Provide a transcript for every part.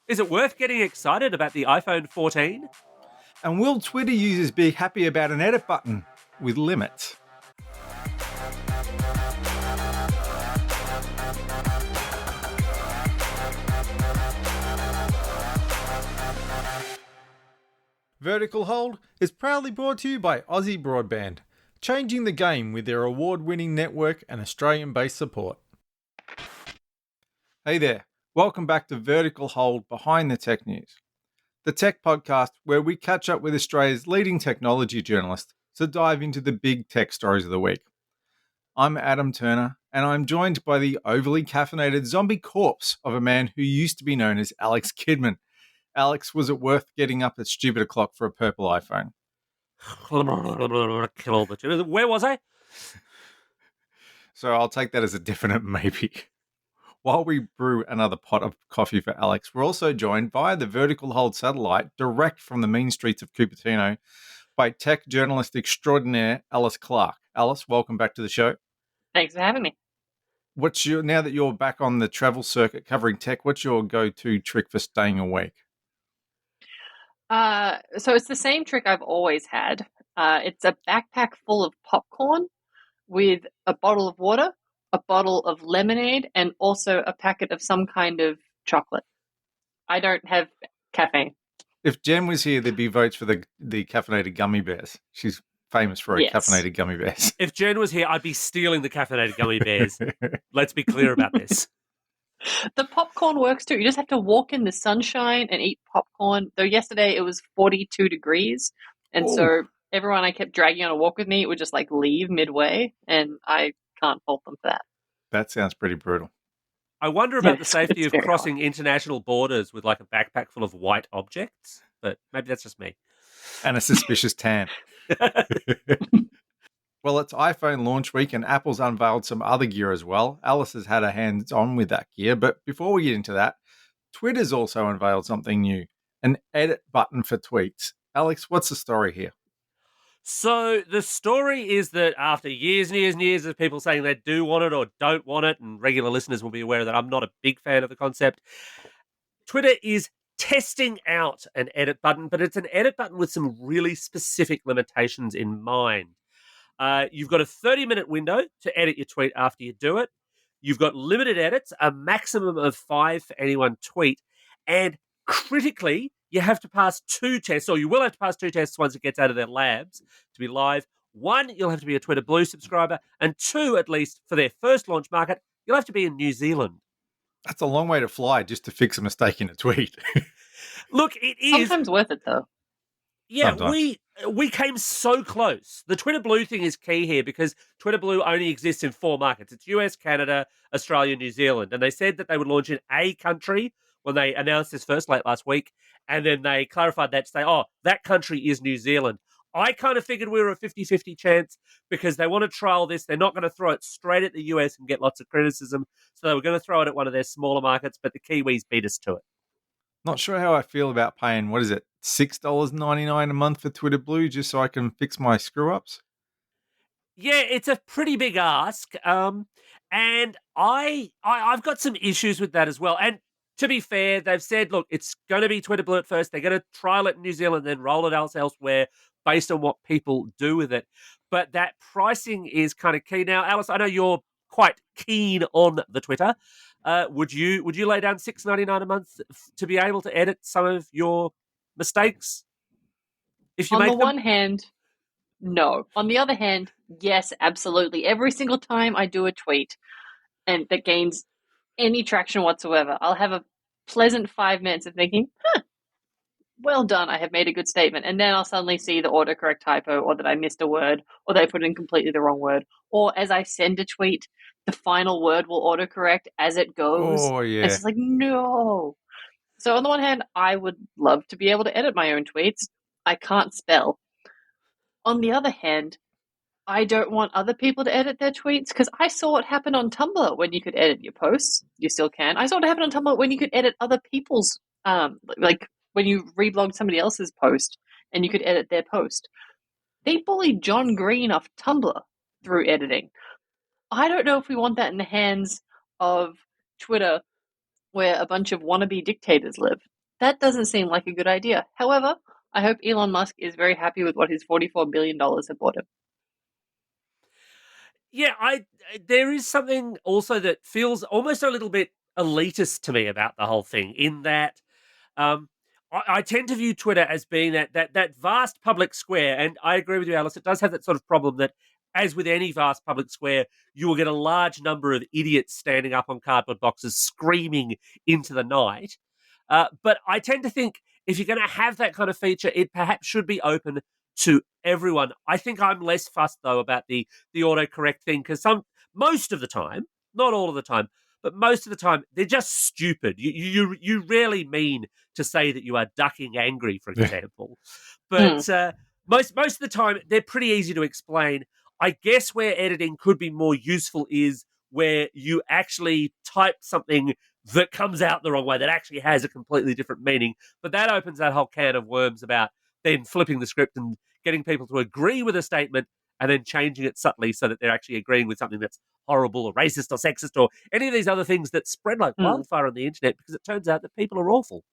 Is it worth getting excited about the iPhone 14? And will Twitter users be happy about an edit button with limits? Vertical Hold is proudly brought to you by Aussie Broadband, changing the game with their award-winning network and Australian-based support. Hey there, welcome back to Vertical Hold Behind the Tech News, the tech podcast where we catch up with Australia's leading technology journalists to dive into the big tech stories of the week. I'm Adam Turner, and I'm joined by the overly caffeinated zombie corpse of a man who used to be known as Alex Kidman. Alex, was it worth getting up at stupid o'clock for a purple iPhone? Where was I? So I'll take that as a definite maybe. While we brew another pot of coffee for Alex, we're also joined via the Vertical Hold satellite, direct from the mean streets of Cupertino, by tech journalist extraordinaire Alice Clark. Alice, welcome back to the show. Thanks for having me. Now that you're back on the travel circuit covering tech, what's your go-to trick for staying awake? So it's the same trick I've always had. It's a backpack full of popcorn with a bottle of water, a bottle of lemonade, and also a packet of some kind of chocolate. I don't have caffeine. If Jen was here, there'd be votes for the caffeinated gummy bears. She's famous for her caffeinated gummy bears. If Jen was here, I'd be stealing the caffeinated gummy bears. Let's be clear about this. The popcorn works too. You just have to walk in the sunshine and eat popcorn. Though yesterday it was 42 degrees. And so everyone I kept dragging on a walk with me would just like leave midway. And I can't fault them for that. That sounds pretty brutal. I wonder about the safety of crossing international borders with like a backpack full of white objects. But maybe that's just me. And a suspicious tan. Well, it's iPhone launch week and Apple's unveiled some other gear as well. Alice has had her hands on with that gear. But before we get into that, Twitter's also unveiled something new, an edit button for tweets. Alex, what's the story here? So the story is that after years and years and years of people saying they do want it or don't want it, and regular listeners will be aware that I'm not a big fan of the concept, Twitter is testing out an edit button, but it's an edit button with some really specific limitations in mind. You've got a 30-minute window to edit your tweet after you do it. You've got limited edits, a maximum of 5 for any one tweet. And critically, you have to pass 2 tests, or you will have to pass 2 tests once it gets out of their labs to be live. 1, you'll have to be a Twitter Blue subscriber. And 2, at least, for their first launch market, you'll have to be in New Zealand. That's a long way to fly just to fix a mistake in a tweet. Look, it is... Sometimes worth it, though. Yeah, we came so close. The Twitter Blue thing is key here because Twitter Blue only exists in 4 markets. It's US, Canada, Australia, New Zealand. And they said that they would launch in a country when they announced this first late last week. And then they clarified that to say, that country is New Zealand. I kind of figured we were a 50-50 chance because they want to trial this. They're not going to throw it straight at the US and get lots of criticism. So they were going to throw it at one of their smaller markets, but the Kiwis beat us to it. Not sure how I feel about paying, $6.99 a month for Twitter Blue just so I can fix my screw-ups? Yeah, it's a pretty big ask. And I've got some issues with that as well. And to be fair, they've said, look, it's going to be Twitter Blue at first. They're going to trial it in New Zealand, then roll it elsewhere based on what people do with it. But that pricing is kind of key. Now, Alice, I know you're quite keen on the Twitter. Would you lay down $6.99 a month to be able to edit some of your mistakes? If you on make the them? one hand, no. On the other hand, yes, absolutely. Every single time I do a tweet and that gains any traction whatsoever, I'll have a pleasant 5 minutes of thinking, well done, I have made a good statement. And then I'll suddenly see the autocorrect typo or that I missed a word or they put in completely the wrong word. Or as I send a tweet, the final word will autocorrect as it goes. Oh, yeah. And it's just like, no. So on the one hand, I would love to be able to edit my own tweets. I can't spell. On the other hand, I don't want other people to edit their tweets because I saw what happened on Tumblr when you could edit your posts. You still can. I saw what happened on Tumblr when you could edit other people's, like when you reblogged somebody else's post and you could edit their post. They bullied John Green off Tumblr through editing. I don't know if we want that in the hands of Twitter where a bunch of wannabe dictators live. That doesn't seem like a good idea. However, I hope Elon Musk is very happy with what his $44 billion have bought him. Yeah, there is something also that feels almost a little bit elitist to me about the whole thing, in that um, I tend to view Twitter as being that vast public square, and I agree with you, Alice. It does have that sort of problem that, as with any vast public square, you will get a large number of idiots standing up on cardboard boxes screaming into the night. But I tend to think if you're going to have that kind of feature, it perhaps should be open to everyone. I think I'm less fussed though about the autocorrect thing, because most of the time, not all of the time, but most of the time, they're just stupid. You rarely mean to say that you are ducking angry, for example. But most of the time, they're pretty easy to explain. I guess where editing could be more useful is where you actually type something that comes out the wrong way, that actually has a completely different meaning. But that opens that whole can of worms about then flipping the script and getting people to agree with a statement and then changing it subtly so that they're actually agreeing with something that's horrible or racist or sexist or any of these other things that spread like wildfire on the internet, because it turns out that people are awful.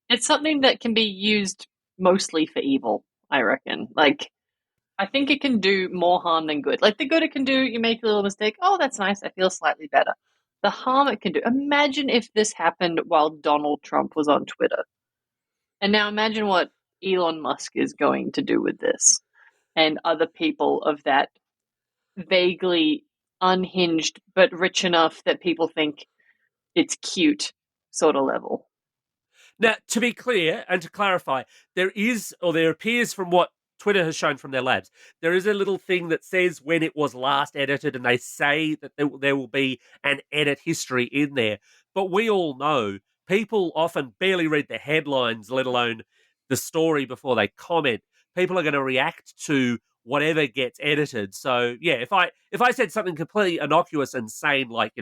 It's something that can be used mostly for evil, I reckon. Like, I think it can do more harm than good. Like, the good it can do, you make a little mistake. Oh, that's nice. I feel slightly better. The harm it can do. Imagine if this happened while Donald Trump was on Twitter. And now imagine what Elon Musk is going to do with this, and other people of that vaguely unhinged but rich enough that people think it's cute sort of level. Now, to be clear and to clarify, there appears from what Twitter has shown from their labs, there is a little thing that says when it was last edited, and they say that there will be an edit history in there. But we all know people often barely read the headlines, let alone the story, before they comment. People are going to react to whatever gets edited. So yeah, if I said something completely innocuous and sane, like,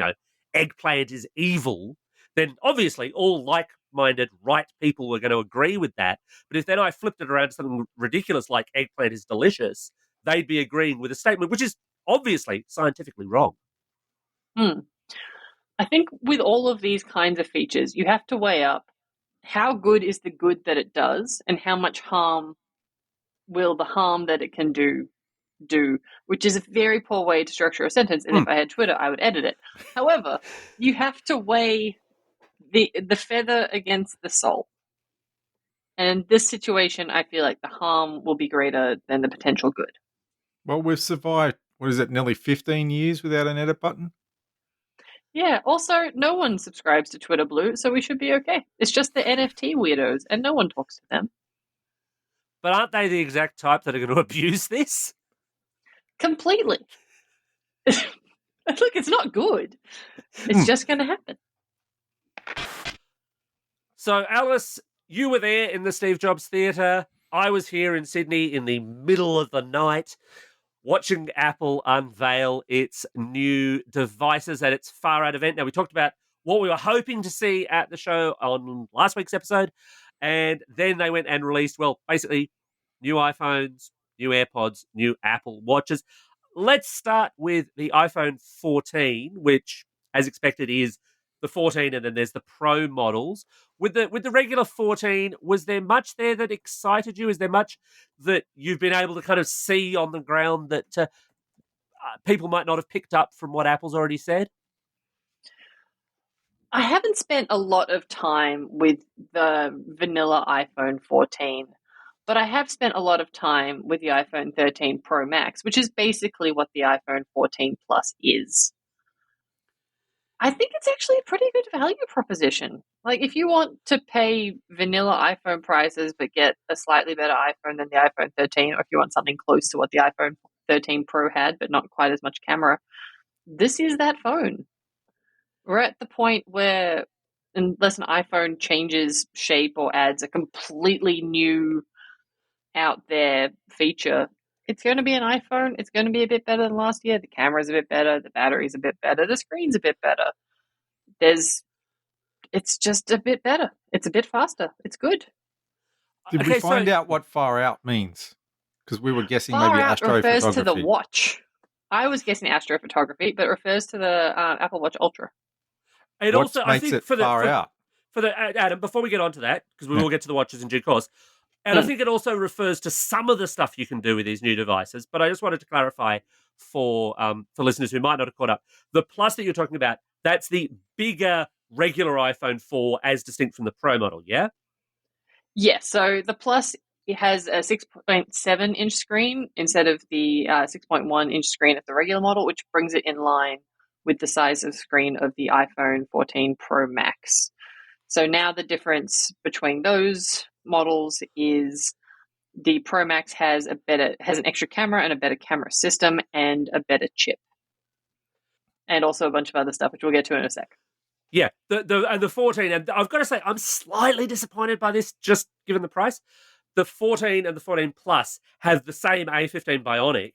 eggplant is evil, then obviously all like-minded right people were going to agree with that. But if then I flipped it around to something ridiculous like eggplant is delicious, they'd be agreeing with a statement which is obviously scientifically wrong. I think with all of these kinds of features, you have to weigh up how good is the good that it does, and how much harm will the harm that it can do, which is a very poor way to structure a sentence. And if I had Twitter, I would edit it. However, you have to weigh the feather against the soul. And in this situation, I feel like the harm will be greater than the potential good. Well, we've survived, nearly 15 years without an edit button? Yeah, also, no one subscribes to Twitter Blue, so we should be okay. It's just the NFT weirdos, and no one talks to them. But aren't they the exact type that are going to abuse this? Completely. Look, it's not good. It's just going to happen. So, Alice, you were there in the Steve Jobs Theatre. I was here in Sydney in the middle of the night watching Apple unveil its new devices at its Far Out event. Now, we talked about what we were hoping to see at the show on last week's episode, and then they went and released, well, basically new iPhones, new AirPods, new Apple Watches. Let's start with the iPhone 14, which, as expected, is the 14, and then there's the Pro models. With the regular 14, was there much there that excited you? Is there much that you've been able to kind of see on the ground that people might not have picked up from what Apple's already said? I haven't spent a lot of time with the vanilla iPhone 14, but I have spent a lot of time with the iPhone 13 Pro Max, which is basically what the iPhone 14 Plus is. I think it's actually a pretty good value proposition. Like, if you want to pay vanilla iPhone prices but get a slightly better iPhone than the iPhone 13, or if you want something close to what the iPhone 13 Pro had but not quite as much camera, this is that phone. We're at the point where, unless an iPhone changes shape or adds a completely new out there feature, it's going to be an iPhone. It's going to be a bit better than last year. The camera's a bit better. The battery's a bit better. The screen's a bit better. It's just a bit better. It's a bit faster. It's good. Did we find out what far out means? Because we were guessing far maybe out astrophotography. refers to the watch. I was guessing astrophotography, but it refers to the Apple Watch Ultra. What makes it far out? for the Adam, before we get on to that, because we Yeah. will get to the watches in due course, and I think it also refers to some of the stuff you can do with these new devices. But I just wanted to clarify for listeners who might not have caught up, the Plus that you're talking about, that's the bigger regular iPhone 4 as distinct from the Pro model, yeah? Yes, so the Plus, it has a 6.7 inch screen instead of the 6.1 inch screen of the regular model, which brings it in line with the size of screen of the iPhone 14 Pro Max. So now the difference between those models is the Pro Max has an extra camera and a better camera system and a better chip, and also a bunch of other stuff, which we'll get to in a sec. Yeah, the 14, and I've got to say, I'm slightly disappointed by this, just given the price. The 14 and the 14 Plus have the same A15 Bionic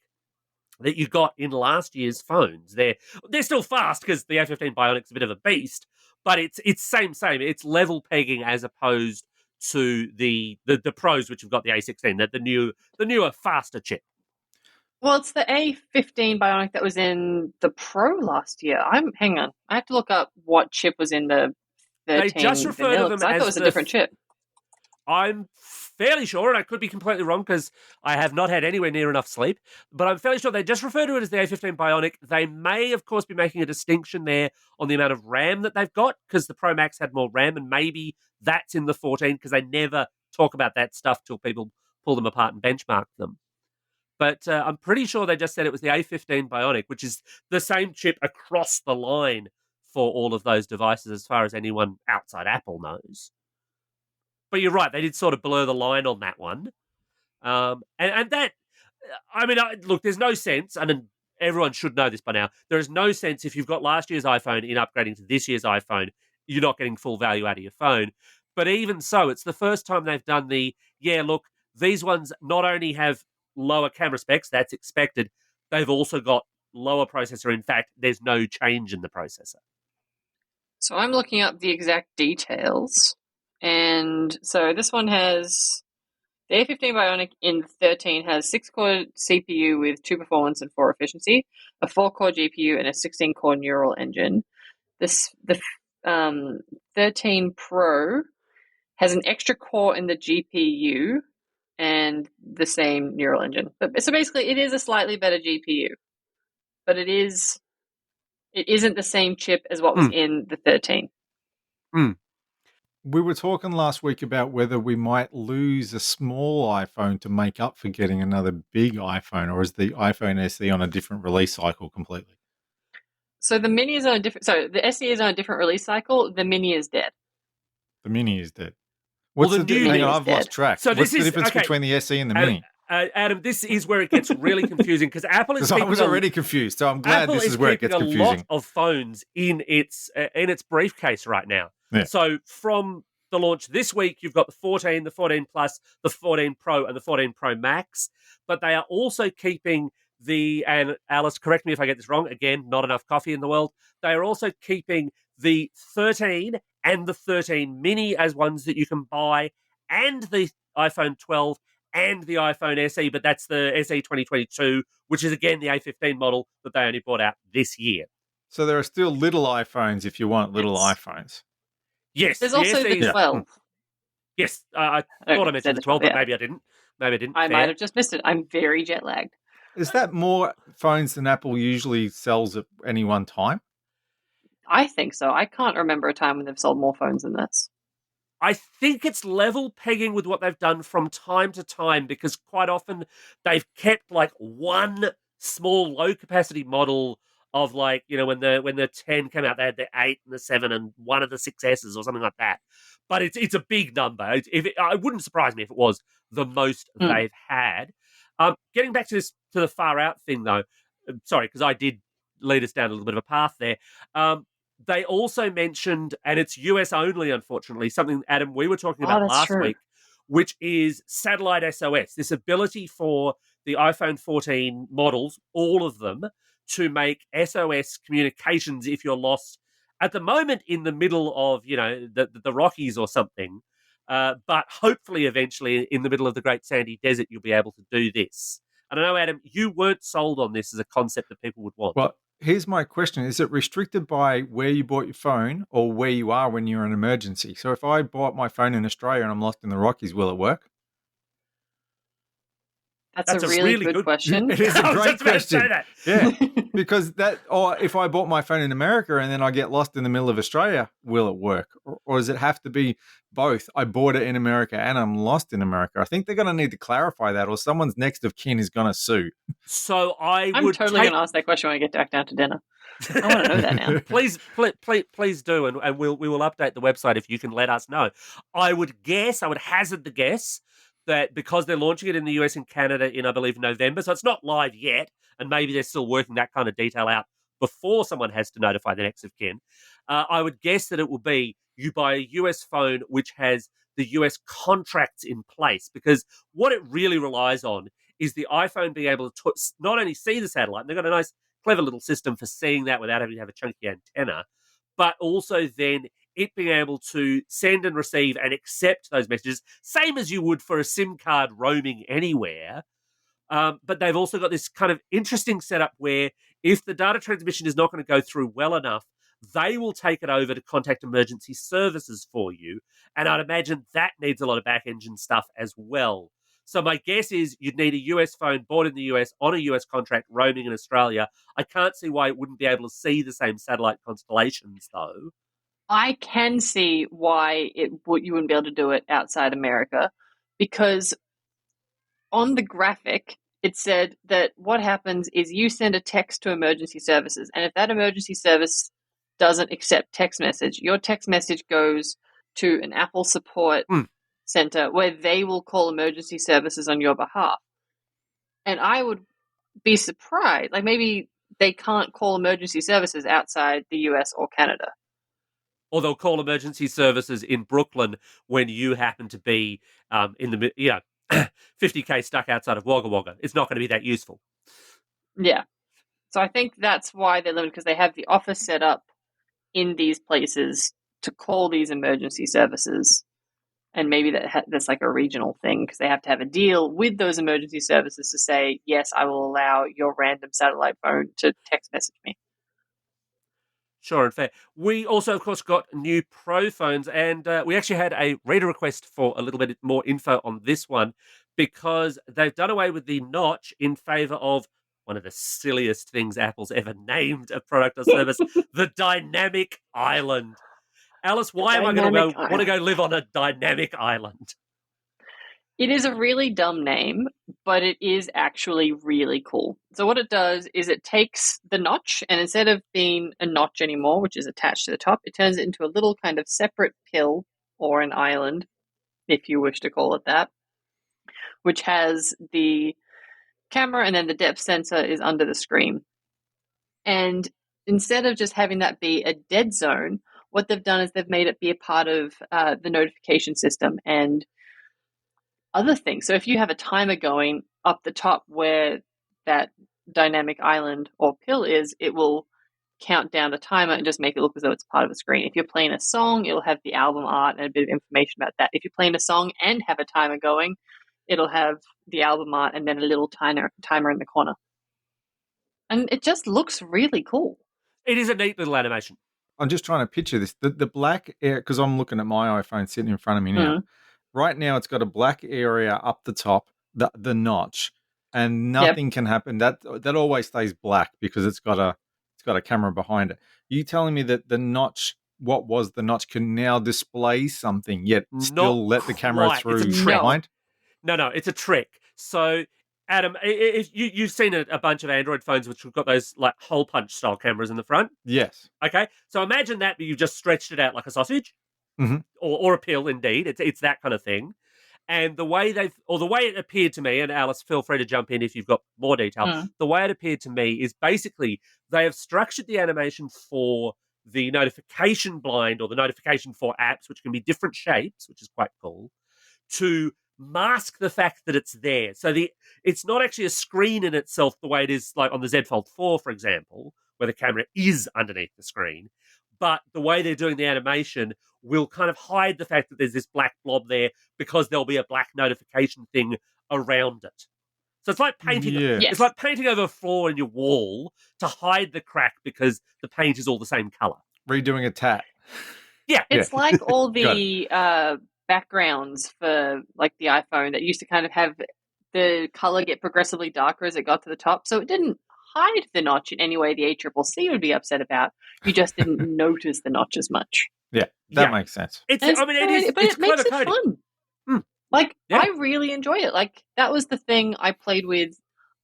that you got in last year's phones. They're still fast because the A15 Bionic's a bit of a beast, but it's same. It's level pegging as opposed to the Pros, which have got the A16, the newer faster chip. Well, it's the A15 Bionic that was in the Pro last year. Hang on, I have to look up what chip was in the 13 They just refer vanilla, to them I thought as it was a different chip. I'm fairly sure, and I could be completely wrong because I have not had anywhere near enough sleep, but I'm fairly sure they just refer to it as the A15 Bionic. They may, of course, be making a distinction there on the amount of RAM that they've got because the Pro Max had more RAM, and maybe that's in the 14 because they never talk about that stuff till people pull them apart and benchmark them. But I'm pretty sure they just said it was the A15 Bionic, which is the same chip across the line for all of those devices as far as anyone outside Apple knows. But you're right, they did sort of blur the line on that one. And that, I mean, look, there's no sense, and everyone should know this by now, there is no sense if you've got last year's iPhone in upgrading to this year's iPhone, you're not getting full value out of your phone. But even so, it's the first time they've done look, these ones not only have lower camera specs, that's expected, they've also got lower processor. In fact, there's no change in the processor. So I'm looking up the exact details. And so this one has the A15 Bionic in 13 has 6-core CPU with 2 performance and 4 efficiency, a 4-core GPU, and a 16-core neural engine. The 13 Pro has an extra core in the GPU and the same neural engine. So basically, it is a slightly better GPU, but it isn't the same chip as what was in the 13. We were talking last week about whether we might lose a small iPhone to make up for getting another big iPhone, or is the iPhone SE on a different release cycle completely? So the Mini is on a different. So the SE is on a different release cycle. The Mini is dead. The Mini is dead. Well, What's the the new Hang Mini on, is I've lost dead. track. So What's this the difference okay. between the SE and the Mini? Adam, this is where it gets really confusing because Apple is Because I was already confused, so I'm glad Apple this is where it keeping gets a confusing. lot of phones in its briefcase right now. Yeah. So from the launch this week, you've got the 14, the 14 Plus, the 14 Pro, and the 14 Pro Max. But they are also keeping and Alice, correct me if I get this wrong, again, not enough coffee in the world. They are also keeping the 13 and the 13 Mini as ones that you can buy, and the iPhone 12 and the iPhone SE, but that's the SE 2022, which is again the A15 model that they only brought out this year. So there are still little iPhones if you want little iPhones. Yes, There's the also SE the 12. Yes, I thought I mentioned the 12, but maybe I didn't. I might have just missed it. I'm very jet lagged. Is that more phones than Apple usually sells at any one time? I think so. I can't remember a time when they've sold more phones than this. I think it's level pegging with what they've done from time to time because quite often they've kept like one small low capacity model of like, when the 10 came out, they had the 8 and the 7 and one of the 6S's or something like that. But it's a big number. It wouldn't surprise me if it was the most they've had. Getting back to the far out thing though, sorry, because I did lead us down a little bit of a path there. They also mentioned, and it's US only, unfortunately, something, Adam, we were talking about last week, which is satellite SOS. This ability for the iPhone 14 models, all of them, to make SOS communications if you're lost at the moment in the middle of, the Rockies or something. But hopefully eventually in the middle of the Great Sandy Desert, you'll be able to do this. I don't know, Adam, you weren't sold on this as a concept that people would want. Well, here's my question. Is it restricted by where you bought your phone or where you are when you're in an emergency? So if I bought my phone in Australia and I'm lost in the Rockies, will it work? That's a That's a really really good good. question. It is a I was great just about to say question. that. Yeah. Because or if I bought my phone in America and then I get lost in the middle of Australia, will it work? Or does it have to be both? I bought it in America and I'm lost in America. I think they're going to need to clarify that, or someone's next of kin is going to sue. So I I'm would totally going take. to ask that question when I get back down to dinner. I want to know that now. Please do, and we will update the website if you can let us know. I would hazard the guess that because they're launching it in the US and Canada in, I believe, November, so it's not live yet, and maybe they're still working that kind of detail out before someone has to notify the next of kin. I would guess that it will be you buy a US phone which has the US contracts in place, because what it really relies on is the iPhone being able to not only see the satellite, and they've got a nice clever little system for seeing that without having to have a chunky antenna, but also then it being able to send and receive and accept those messages, same as you would for a SIM card roaming anywhere. But they've also got this kind of interesting setup where if the data transmission is not going to go through well enough, they will take it over to contact emergency services for you. And I'd imagine that needs a lot of back engine stuff as well. So my guess is you'd need a US phone bought in the US on a US contract roaming in Australia. I can't see why it wouldn't be able to see the same satellite constellations, though. I can see why you wouldn't be able to do it outside America, because on the graphic, it said that what happens is you send a text to emergency services, and if that emergency service doesn't accept text message, your text message goes to an Apple support center where they will call emergency services on your behalf. And I would be surprised, like maybe they can't call emergency services outside the US or Canada. Or they'll call emergency services in Brooklyn when you happen to be in the 50k stuck outside of Wagga Wagga. It's not going to be that useful. Yeah. So I think that's why they're limited, because they have the office set up in these places to call these emergency services. And maybe that's like a regional thing, because they have to have a deal with those emergency services to say, yes, I will allow your random satellite phone to text message me. Sure and fair. We also, of course, got new Pro phones, and we actually had a reader request for a little bit more info on this one, because they've done away with the notch in favor of one of the silliest things Apple's ever named a product or service, the dynamic island. Alice, why am I going to want to go live on a dynamic island? It is a really dumb name, but it is actually really cool. So what it does is it takes the notch, and instead of being a notch anymore, which is attached to the top, it turns it into a little kind of separate pill, or an island, if you wish to call it that, which has the camera, and then the depth sensor is under the screen. And instead of just having that be a dead zone, what they've done is they've made it be a part of the notification system and other things. So if you have a timer going up the top where that dynamic island or pill is, it will count down the timer and just make it look as though it's part of the screen. If you're playing a song, it'll have the album art and a bit of information about that. If you're playing a song and have a timer going, it'll have the album art and then a little timer in the corner. And it just looks really cool. It is a neat little animation. I'm just trying to picture this. The black area, because I'm looking at my iPhone sitting in front of me now. Mm. Right now, it's got a black area up the top, the notch, and nothing can happen. That always stays black because it's got a camera behind it. You telling me that the notch, what was the notch, can now display something yet still let the camera through behind? No, it's a trick. So, Adam, if you've seen a bunch of Android phones which have got those like hole punch style cameras in the front. Yes. Okay, so imagine that, but you've just stretched it out like a sausage, or a pill. Indeed, it's that kind of thing. And the way it appeared to me, and Alice, feel free to jump in if you've got more detail. The way it appeared to me is basically they have structured the animation for the notification blind or the notification for apps, which can be different shapes, which is quite cool, to mask the fact that it's there. So it's not actually a screen in itself the way it is like on the Z Fold 4, for example, where the camera is underneath the screen. But the way they're doing the animation will kind of hide the fact that there's this black blob there because there'll be a black notification thing around it. So it's like painting. Yeah. Yes. It's like painting over a floor in your wall to hide the crack because the paint is all the same color. Redoing a tat. Yeah, It's like all Got the backgrounds for like the iPhone that used to kind of have the color get progressively darker as it got to the top. So it didn't hide the notch in any way the ACCC would be upset about. You just didn't notice the notch as much. Yeah, that Yeah. makes sense. it's. And I mean, it is. but It's it makes clever it coding. fun. Hmm. Like, Yeah. I really enjoy it. Like, that was the thing I played with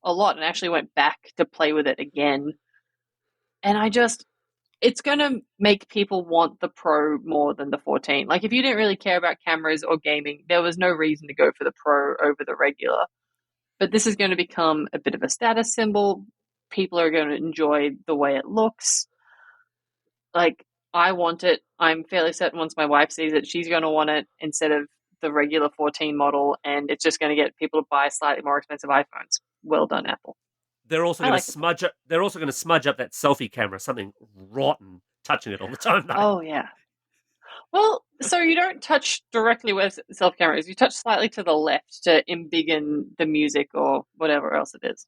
a lot and actually went back to play with it again. And it's going to make people want the Pro more than the 14. Like, if you didn't really care about cameras or gaming, there was no reason to go for the Pro over the regular. But this is going to become a bit of a status symbol. People are going to enjoy the way it looks. Like, I want it. I'm fairly certain once my wife sees it, she's going to want it instead of the regular 14 model, and it's just going to get people to buy slightly more expensive iPhones. Well done, Apple. They're also I going like to it. smudge up. They're also going to smudge up that selfie camera. Something rotten touching it all the time. Though. Oh, yeah. Well, so you don't touch directly where selfie camera is. You touch slightly to the left to embiggen the music or whatever else it is.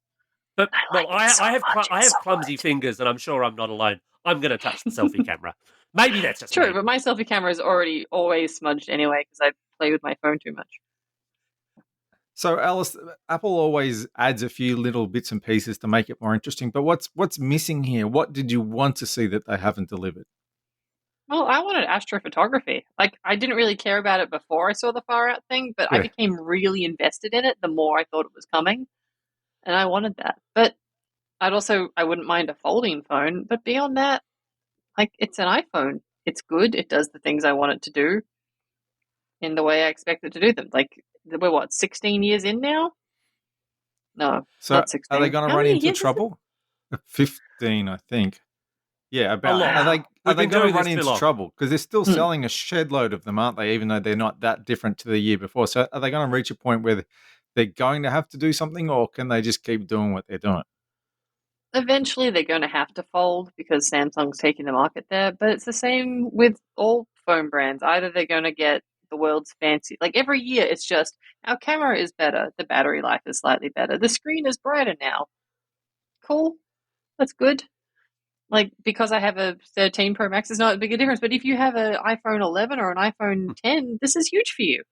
But I like it so I have much. I It's have so clumsy good. fingers, and I'm sure I'm not alone. I'm going to touch the selfie camera. Maybe that's just True, me. but my selfie camera is already always smudged anyway because I play with my phone too much. So, Alice, Apple always adds a few little bits and pieces to make it more interesting. But what's missing here? What did you want to see that they haven't delivered? Well, I wanted astrophotography. Like, I didn't really care about it before I saw the far out thing, but I Yeah. became really invested in it the more I thought it was coming, and I wanted that. But I wouldn't mind a folding phone, but beyond that, like, it's an iPhone. It's good. It does the things I want it to do in the way I expect it to do them. Like, we're what, 16 years in now? No, So, not 16. are they going to How run many into years is it? trouble? 15, I think. Yeah, about. lot. Are they We've are they been going doing to run this too into long. trouble? Because they're still Hmm. selling a shed load of them, aren't they? Even though they're not that different to the year before. So, are they going to reach a point where they're going to have to do something, or can they just keep doing what they're doing? Eventually, they're going to have to fold because Samsung's taking the market there. But it's the same with all phone brands. Either they're going to get the world's fancy. Like, every year, it's just our camera is better, the battery life is slightly better, the screen is brighter now. Cool, that's good. Like, because I have a 13 Pro Max, it's not a big a difference. But if you have an iPhone 11 or an iPhone 10, this is huge for you.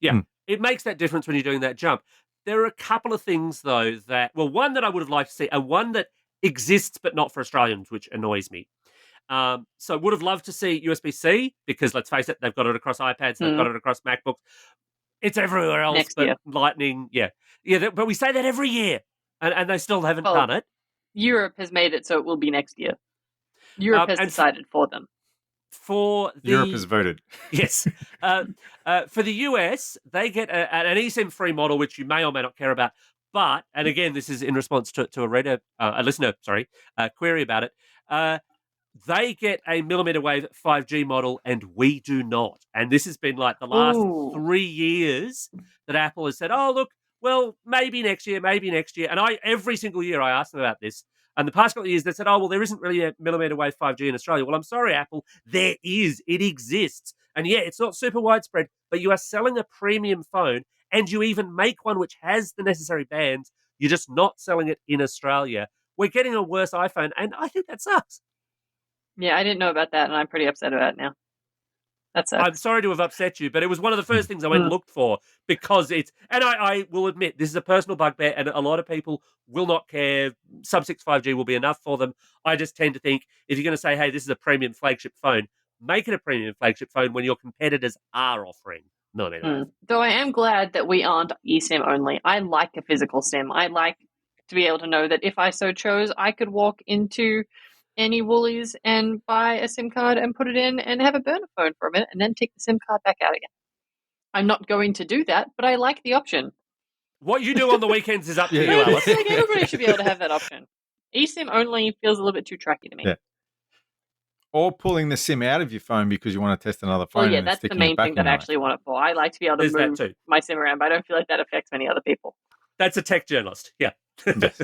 Yeah, it makes that difference when you're doing that jump. There are a couple of things, though, one that I would have liked to see, and one that exists but not for Australians, which annoys me. So would have loved to see USB-C because, let's face it, they've got it across iPads, they've got it across MacBooks. It's everywhere else Next but year. Lightning. Yeah. But we say that every year, and they still haven't done it. Europe has made it so it will be next year. Europe has decided for them. Europe has voted. Yes. For the US, they get an eSIM-free model, which you may or may not care about. But, and again, this is in response to a listener query about it. They get a millimeter wave 5G model, and we do not. And this has been like the last 3 years that Apple has said, "Oh, look, well, maybe next year." And every single year I ask them about this. And the past couple of years, they said, "Oh, well, there isn't really a millimeter wave 5G in Australia." Well, I'm sorry, Apple, there is. It exists. And yeah, it's not super widespread, but you are selling a premium phone, and you even make one which has the necessary bands. You're just not selling it in Australia. We're getting a worse iPhone, and I think that sucks. Yeah, I didn't know about that, and I'm pretty upset about it now. That sucks. I'm sorry to have upset you, but it was one of the first things I went and looked for because it's... And I will admit, this is a personal bugbear, and a lot of people will not care. Sub-6 5G will be enough for them. I just tend to think, if you're going to say, hey, this is a premium flagship phone, make it a premium flagship phone when your competitors are offering millimeter wave. Though I am glad that we aren't eSIM only. I like a physical SIM. I like to be able to know that if I so chose, I could walk into any Woolies and buy a SIM card and put it in and have a burner phone for a minute and then take the SIM card back out again. I'm not going to do that, but I like the option. What you do on the weekends is up to you, But Alice. like, everybody should be able to have that option. eSIM only feels a little bit too tracky to me. Yeah. Or pulling the SIM out of your phone because you want to test another phone. Well, yeah, and that's the sticking main it back thing that I actually want it for. I like to be able to There's that move too. my SIM around, but I don't feel like that affects many other people. That's a tech journalist, yeah. Yes.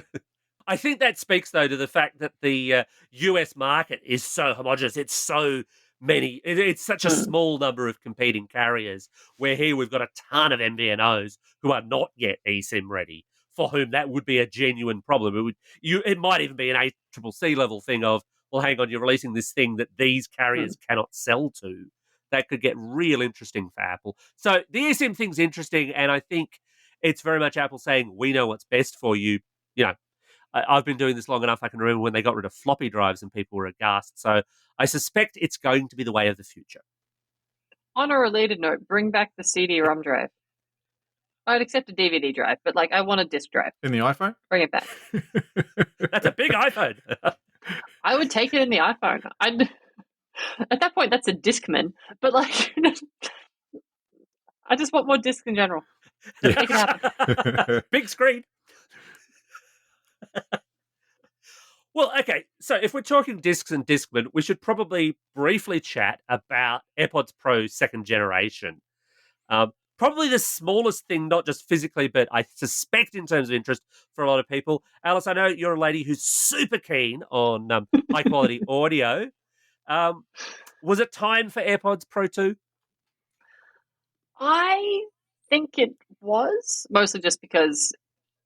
I think that speaks, though, to the fact that the US market is so homogenous. It's so many. It's such a small number of competing carriers, where here we've got a ton of MVNOs who are not yet eSIM ready for whom that would be a genuine problem. It might even be an ACCC level thing of, well, hang on, you're releasing this thing that these carriers cannot sell to. That could get real interesting for Apple. So the eSIM thing's interesting, and I think it's very much Apple saying, we know what's best for you. You know, I've been doing this long enough. I can remember when they got rid of floppy drives and people were aghast. So I suspect it's going to be the way of the future. On a related note, bring back the CD-ROM drive. I'd accept a DVD drive, but I want a disc drive. In the iPhone? Bring it back. That's a big iPhone. I would take it in the iPhone. At that point, that's a Discman. But I just want more discs in general. Make it happen. Big screen. Well, okay, so if we're talking discs and Discman, we should probably briefly chat about AirPods Pro second generation. Probably the smallest thing, not just physically, but I suspect in terms of interest for a lot of people. Alice, I know you're a lady who's super keen on high-quality audio. Was it time for AirPods Pro 2? I think it was, mostly just because,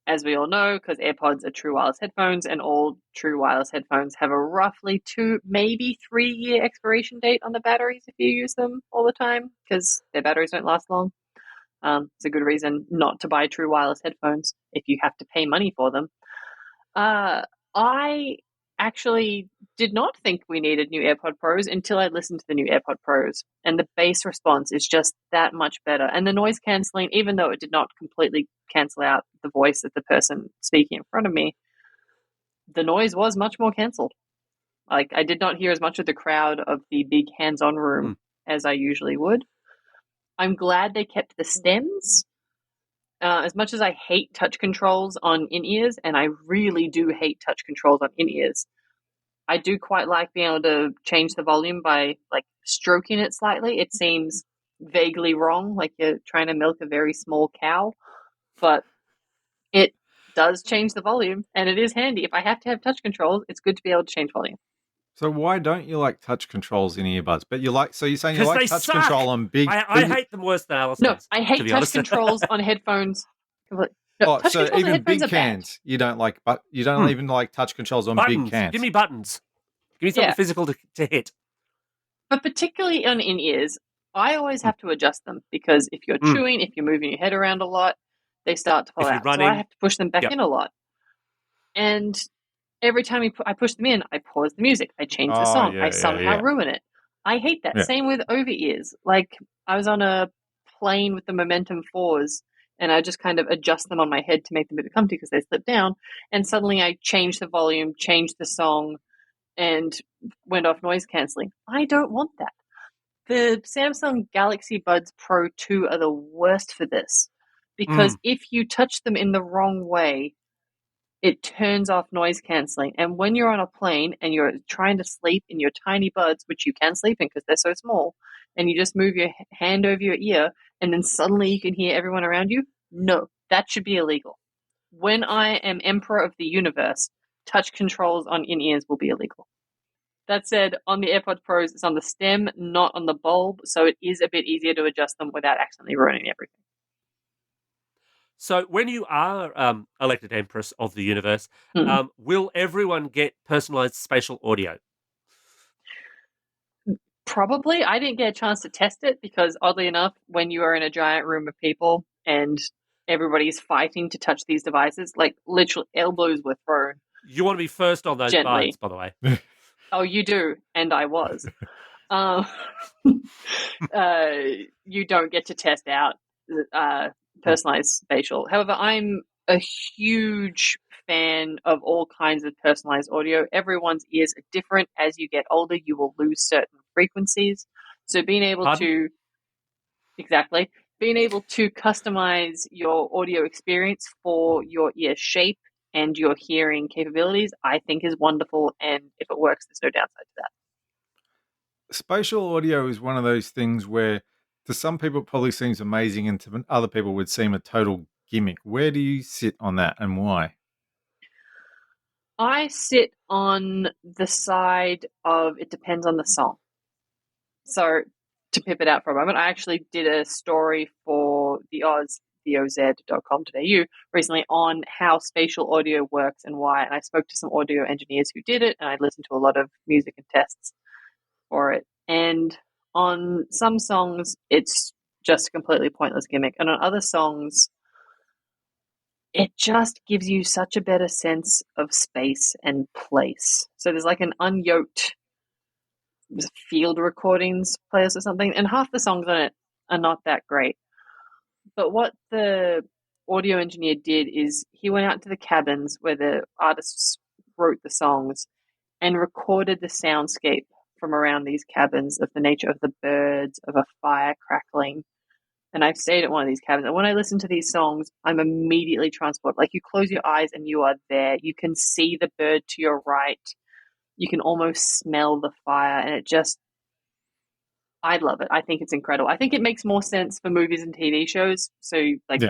as we all know, because AirPods are true wireless headphones, and all true wireless headphones have a roughly 2, maybe 3-year expiration date on the batteries if you use them all the time, because their batteries don't last long. It's a good reason not to buy true wireless headphones if you have to pay money for them. I actually did not think we needed new AirPod Pros until I listened to the new AirPod Pros, and the bass response is just that much better. And the noise cancelling, even though it did not completely cancel out the voice of the person speaking in front of me, the noise was much more cancelled. I did not hear as much of the crowd of the big hands-on room as I usually would. I'm glad they kept the stems. As much as I hate touch controls on in-ears, and I really do hate touch controls on in-ears, I do quite like being able to change the volume by stroking it slightly. It seems vaguely wrong, like you're trying to milk a very small cow, but it does change the volume, and it is handy. If I have to have touch controls, it's good to be able to change volume. So why don't you like touch controls in earbuds? But so you're saying you 'Cause like they touch suck. control on big... I hate them worse than Alice No, does, I to hate be touch honest. controls on headphones. No, touch so controls on even headphones big are bad. cans, you don't like, but you don't even like touch controls on Buttons. big cans. Give me buttons. Give me something Yeah. physical to hit. But particularly on in-ears, I always have to adjust them, because if you're chewing, if you're moving your head around a lot, they start to fall If you're out. running, so I have to push them back in a lot. And every time I push them in, I pause the music, I change the song, I somehow ruin it. I hate that. Yeah. Same with over-ears. I was on a plane with the Momentum 4s, and I just kind of adjust them on my head to make them a bit comfy because they slip down, and suddenly I changed the volume, changed the song, and went off noise cancelling. I don't want that. The Samsung Galaxy Buds Pro 2 are the worst for this, because if you touch them in the wrong way, it turns off noise cancelling. And when you're on a plane and you're trying to sleep in your tiny buds, which you can sleep in because they're so small, and you just move your hand over your ear and then suddenly you can hear everyone around you, no, that should be illegal. When I am emperor of the universe, touch controls on in-ears will be illegal. That said, on the AirPods Pros, it's on the stem, not on the bulb, so it is a bit easier to adjust them without accidentally ruining everything. So when you are elected Empress of the Universe, will everyone get personalized spatial audio? Probably. I didn't get a chance to test it because, oddly enough, when you are in a giant room of people and everybody's fighting to touch these devices, literally elbows were thrown. You want to be first on those Gently. buds, by the way. Oh, you do, and I was. You don't get to test out personalized spatial. However, I'm a huge fan of all kinds of personalized audio. Everyone's ears are different. As you get older, you will lose certain frequencies. So being able to customize your audio experience for your ear shape and your hearing capabilities, I think is wonderful. And if it works, there's no downside to that. Spatial audio is one of those things where to some people it probably seems amazing and to other people would seem a total gimmick. Where do you sit on that and why? I sit on the side of it depends on the song. So to pip it out for a moment, I actually did a story for the Oz voz.com.au recently on how spatial audio works and why. And I spoke to some audio engineers who did it, and I listened to a lot of music and tests for it. And on some songs, it's just a completely pointless gimmick. And on other songs, it just gives you such a better sense of space and place. So there's like an unyoked field recordings playlist or something, and half the songs on it are not that great. But what the audio engineer did is he went out to the cabins where the artists wrote the songs and recorded the soundscape from around these cabins of the nature of the birds, of a fire crackling. And I've stayed at one of these cabins. And when I listen to these songs, I'm immediately transported. Like, you close your eyes and you are there. You can see the bird to your right. You can almost smell the fire. And it just, I love it. I think it's incredible. I think it makes more sense for movies and TV shows. So, like,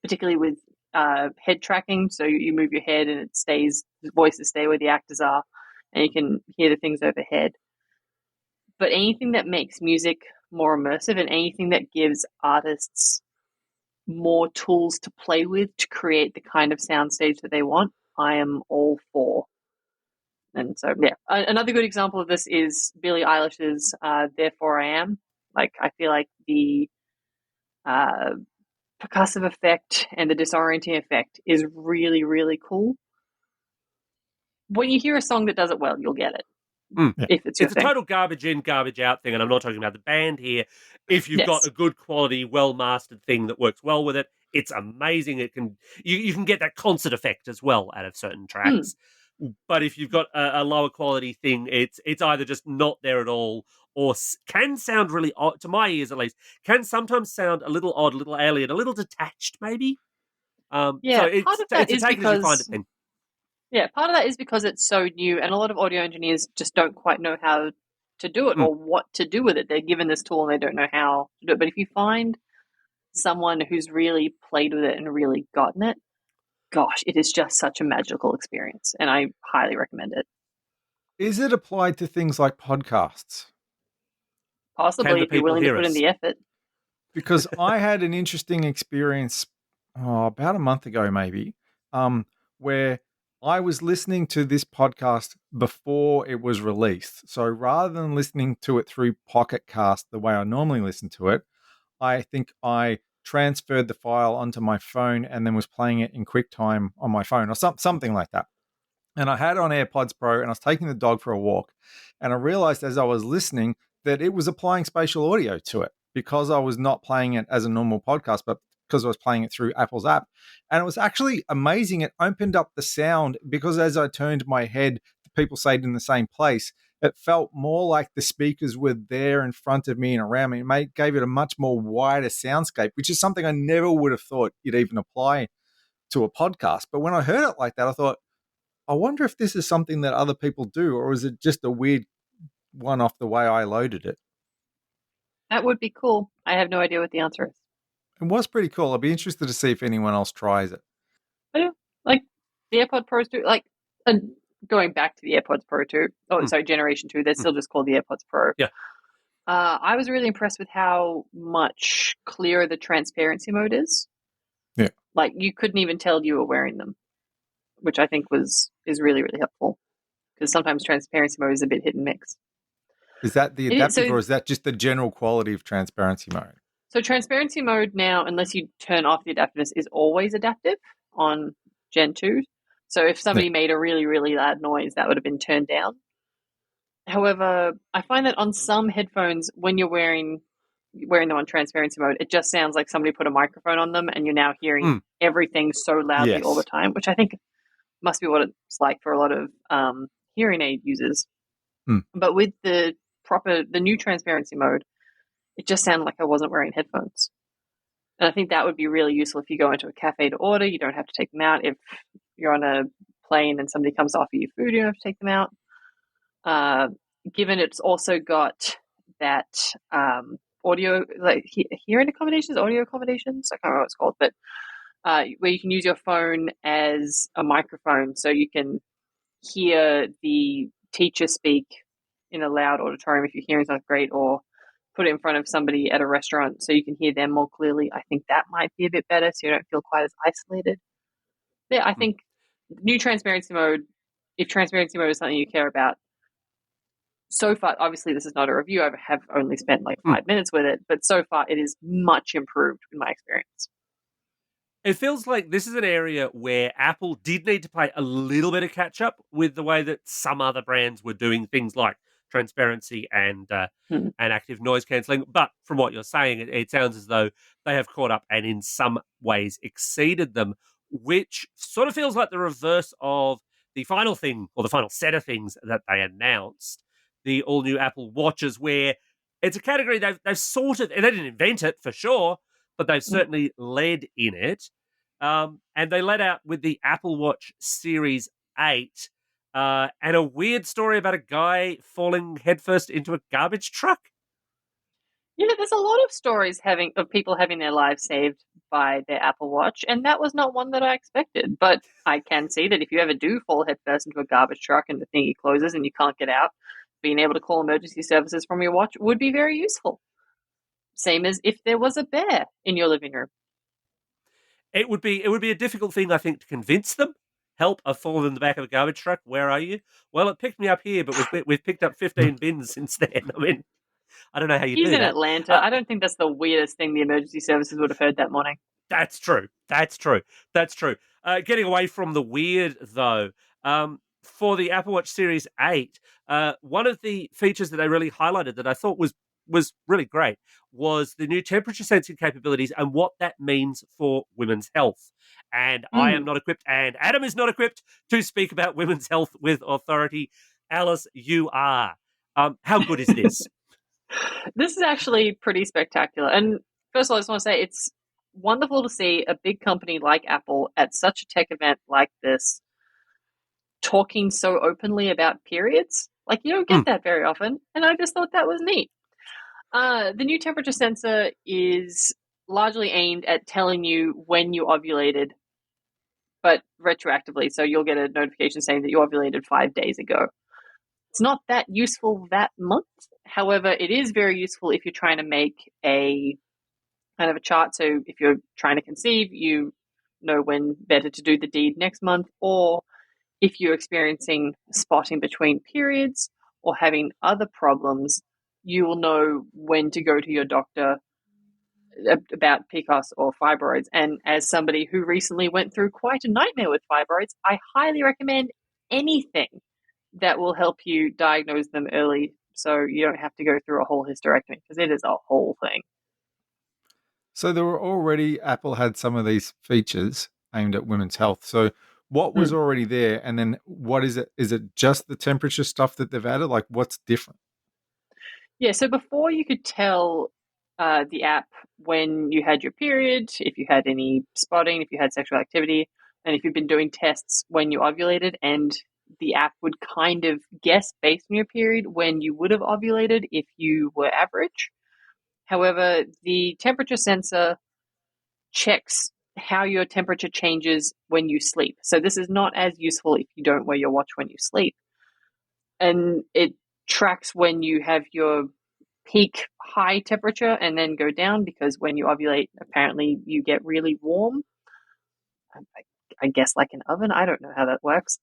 particularly with head tracking. So you move your head and it stays, the voices stay where the actors are, and you can hear the things overhead. But anything that makes music more immersive and anything that gives artists more tools to play with to create the kind of soundstage that they want, I am all for. And so, yeah, another good example of this is Billie Eilish's Therefore I Am. Like, I feel like the percussive effect and the disorienting effect is really, really cool. When you hear a song that does it well, you'll get it. If it's a total garbage in, garbage out thing, and I'm not talking about the band here. If you've got a good quality, well mastered thing that works well with it, it's amazing. It can you can get that concert effect as well out of certain tracks. But if you've got a lower quality thing, it's either just not there at all, or can sound really odd to my ears, at least. Can sometimes sound a little odd, a little alien, a little detached, maybe. Part of that is take it as you find it then. Yeah, part of that is because it's so new, and a lot of audio engineers just don't quite know how to do it or what to do with it. They're given this tool and they don't know how to do it. But if you find someone who's really played with it and really gotten it, gosh, it is just such a magical experience, and I highly recommend it. Is it applied to things like podcasts? Possibly, if you're willing to put in the effort. Because I had an interesting experience about a month ago, maybe, where I was listening to this podcast before it was released. So rather than listening to it through Pocket Cast the way I normally listen to it, I think I transferred the file onto my phone and then was playing it in QuickTime on my phone or something like that. And I had it on AirPods Pro and I was taking the dog for a walk. And I realized as I was listening that it was applying spatial audio to it because I was not playing it as a normal podcast, but because I was playing it through Apple's app. And it was actually amazing. It opened up the sound because as I turned my head, the people stayed in the same place. It felt more like the speakers were there in front of me and around me. It gave it a much more wider soundscape, which is something I never would have thought you'd even apply to a podcast. But when I heard it like that, I thought, I wonder if this is something that other people do, or is it just a weird one off the way I loaded it? That would be cool. I have no idea what the answer is. It was pretty cool. I'd be interested to see if anyone else tries it. But yeah, like the AirPods Pro 2, like going back to the AirPods Pro 2, Generation 2, they're still just called the AirPods Pro. Yeah. I was really impressed with how much clearer the transparency mode is. Yeah. Like, you couldn't even tell you were wearing them, which I think is really, really helpful, because sometimes transparency mode is a bit hit and mix. Is that the adaptive or is that just the general quality of transparency mode? So transparency mode now, unless you turn off the adaptiveness, is always adaptive on Gen 2. So if somebody made a really, really loud noise, that would have been turned down. However, I find that on some headphones, when you're wearing them on transparency mode, it just sounds like somebody put a microphone on them and you're now hearing everything so loudly all the time, which I think must be what it's like for a lot of hearing aid users. But with the new transparency mode, it just sounded like I wasn't wearing headphones. And I think that would be really useful if you go into a cafe to order. You don't have to take them out. If you're on a plane and somebody comes to offer you food, you don't have to take them out. Given it's also got that audio, like hearing accommodations, audio accommodations, I can't remember what it's called, but where you can use your phone as a microphone so you can hear the teacher speak in a loud auditorium if your hearing's not great, or put it in front of somebody at a restaurant so you can hear them more clearly. I think that might be a bit better so you don't feel quite as isolated. Yeah, I think new transparency mode, if transparency mode is something you care about, so far, obviously this is not a review, I have only spent like 5 minutes with it, but so far it is much improved in my experience. It feels like this is an area where Apple did need to play a little bit of catch up with the way that some other brands were doing things like transparency and active noise cancelling. But from what you're saying, it sounds as though they have caught up and in some ways exceeded them, which sort of feels like the reverse of the final thing or the final set of things that they announced, the all new Apple Watches, where it's a category they've sort of, they didn't invent it for sure, but they've certainly led in it. And they led out with the Apple Watch Series 8 and a weird story about a guy falling headfirst into a garbage truck. Yeah, there's a lot of stories of people having their lives saved by their Apple Watch, and that was not one that I expected. But I can see that if you ever do fall headfirst into a garbage truck and the thingy closes and you can't get out, being able to call emergency services from your watch would be very useful. Same as if there was a bear in your living room. It would be a difficult thing, I think, to convince them. Help, I've fallen in the back of a garbage truck. Where are you? Well, it picked me up here, but we've picked up 15 bins since then. I mean, I don't know how you He's do in that. Atlanta. I don't think that's the weirdest thing the emergency services would have heard that morning. That's true. Getting away from the weird, though, for the Apple Watch Series 8, one of the features that they really highlighted that I thought was really great was the new temperature sensing capabilities and what that means for women's health. And I am not equipped, and Adam is not equipped to speak about women's health with authority. Alice, you are. How good is this? This is actually pretty spectacular. And first of all, I just want to say it's wonderful to see a big company like Apple at such a tech event like this talking so openly about periods. Like, you don't get that very often. And I just thought that was neat. The new temperature sensor is largely aimed at telling you when you ovulated, but retroactively. So you'll get a notification saying that you ovulated 5 days ago. It's not that useful that month. However, it is very useful if you're trying to make a kind of a chart. So if you're trying to conceive, you know when better to do the deed next month, or if you're experiencing spotting between periods or having other problems, you will know when to go to your doctor about PCOS or fibroids. And as somebody who recently went through quite a nightmare with fibroids, I highly recommend anything that will help you diagnose them early so you don't have to go through a whole hysterectomy, because it is a whole thing. So Apple had some of these features aimed at women's health. So what was already there, and then what is it? Is it just the temperature stuff that they've added? Like, what's different? Yeah, so before you could tell the app when you had your period, if you had any spotting, if you had sexual activity, and if you've been doing tests when you ovulated, and the app would kind of guess based on your period when you would have ovulated if you were average. However, the temperature sensor checks how your temperature changes when you sleep. So this is not as useful if you don't wear your watch when you sleep. And it tracks when you have your peak high temperature and then go down, because when you ovulate, apparently you get really warm. I guess like an oven. I don't know how that works.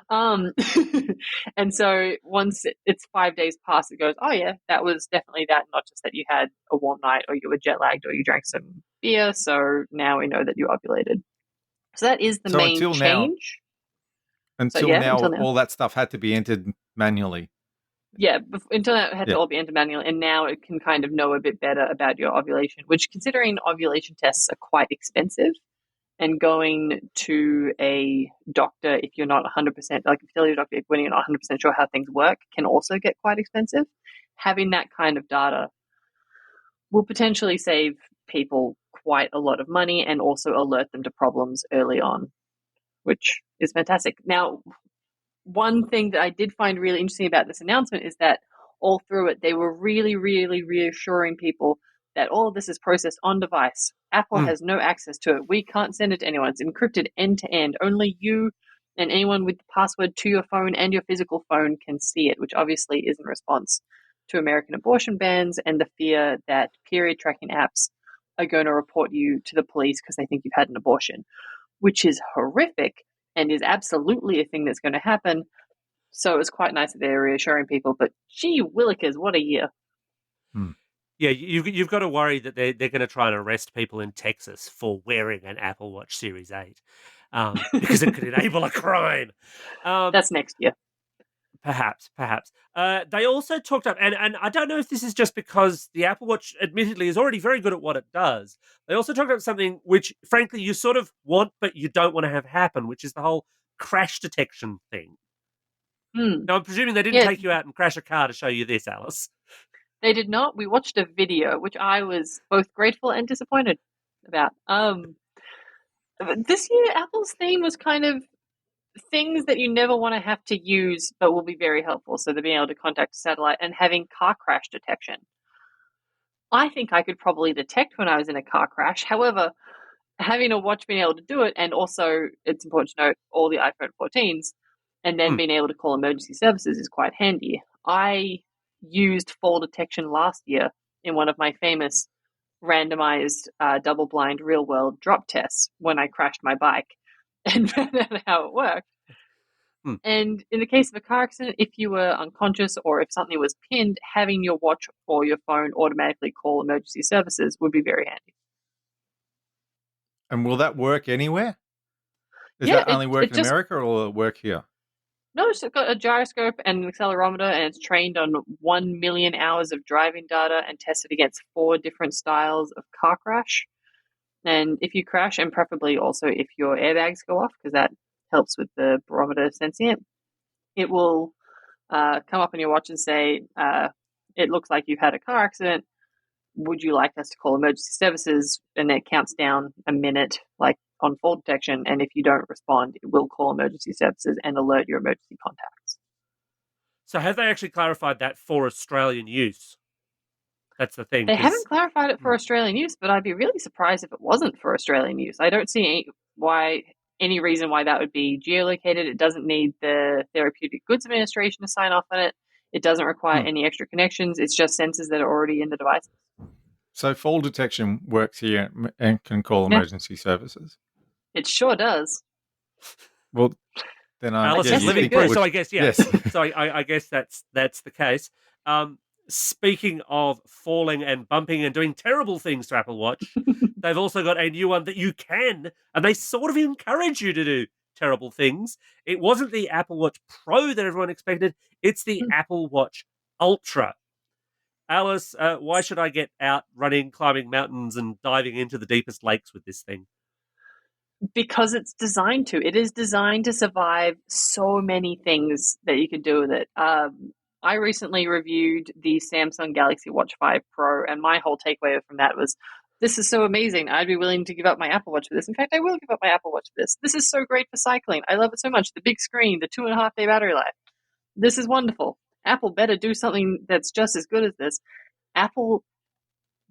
And so once it's 5 days past, it goes, oh yeah, that was definitely that. Not just that you had a warm night or you were jet lagged or you drank some beer. So now we know that you ovulated. So that is the main change. Until now, all that stuff had to be entered manually. Yeah, until that had to all be entered manually, and now it can kind of know a bit better about your ovulation, which, considering ovulation tests are quite expensive, and going to a doctor if you're not 100%, like if you tell your doctor when you're not 100% sure how things work, can also get quite expensive. Having that kind of data will potentially save people quite a lot of money and also alert them to problems early on, which is fantastic. Now, one thing that I did find really interesting about this announcement is that all through it, they were really, really reassuring people that all of this is processed on device. Apple has no access to it. We can't send it to anyone. It's encrypted end to end. Only you and anyone with the password to your phone and your physical phone can see it, which obviously is in response to American abortion bans and the fear that period tracking apps are going to report you to the police because they think you've had an abortion, which is horrific and is absolutely a thing that's going to happen. So it was quite nice that they're reassuring people, but gee willikers, what a year. Yeah, you've got to worry that they're going to try and arrest people in Texas for wearing an Apple Watch Series 8 because it could enable a crime. That's next year. Perhaps. They also talked up, and I don't know if this is just because the Apple Watch, admittedly, is already very good at what it does. They also talked about something which, frankly, you sort of want, but you don't want to have happen, which is the whole crash detection thing. Now, I'm presuming they didn't take you out and crash a car to show you this, Alice. They did not. We watched a video, which I was both grateful and disappointed about. This year, Apple's theme was kind of things that you never want to have to use, but will be very helpful. So they're being able to contact a satellite and having car crash detection. I think I could probably detect when I was in a car crash. However, having a watch being able to do it, and also it's important to note all the iPhone 14s, and then being able to call emergency services is quite handy. I used fall detection last year in one of my famous randomized double-blind real-world drop tests when I crashed my bike and found out how it worked. And in the case of a car accident, if you were unconscious or if something was pinned, having your watch or your phone automatically call emergency services would be very handy. And will that work anywhere? Does that only work in America, or will it work here? No, it's got a gyroscope and an accelerometer, and it's trained on 1 million hours of driving data and tested against 4 different styles of car crash. And if you crash, and preferably also if your airbags go off, because that helps with the barometer sensing it, it will come up on your watch and say, it looks like you've had a car accident. Would you like us to call emergency services? And it counts down a minute, like on fall detection. And if you don't respond, it will call emergency services and alert your emergency contacts. So have they actually clarified that for Australian use? That's the thing. They haven't clarified it for Australian use, but I'd be really surprised if it wasn't for Australian use. I don't see any reason why that would be geolocated. It doesn't need the Therapeutic Goods Administration to sign off on it. It doesn't require any extra connections. It's just sensors that are already in the device. So fall detection works here and can call emergency services? It sure does. Well, then Alice is living proof, so I guess, yes. So I guess that's the case. Speaking of falling and bumping and doing terrible things to Apple Watch, they've also got a new one that you can, and they sort of encourage you to do terrible things. It wasn't the Apple Watch Pro that everyone expected. It's the Apple Watch Ultra. Alice, why should I get out running, climbing mountains, and diving into the deepest lakes with this thing? Because it's designed to. It is designed to survive so many things that you could do with it. I recently reviewed the Samsung Galaxy Watch 5 Pro, and my whole takeaway from that was, this is so amazing. I'd be willing to give up my Apple Watch for this. In fact, I will give up my Apple Watch for this. This is so great for cycling. I love it so much. The big screen, the 2.5-day battery life. This is wonderful. Apple better do something that's just as good as this. Apple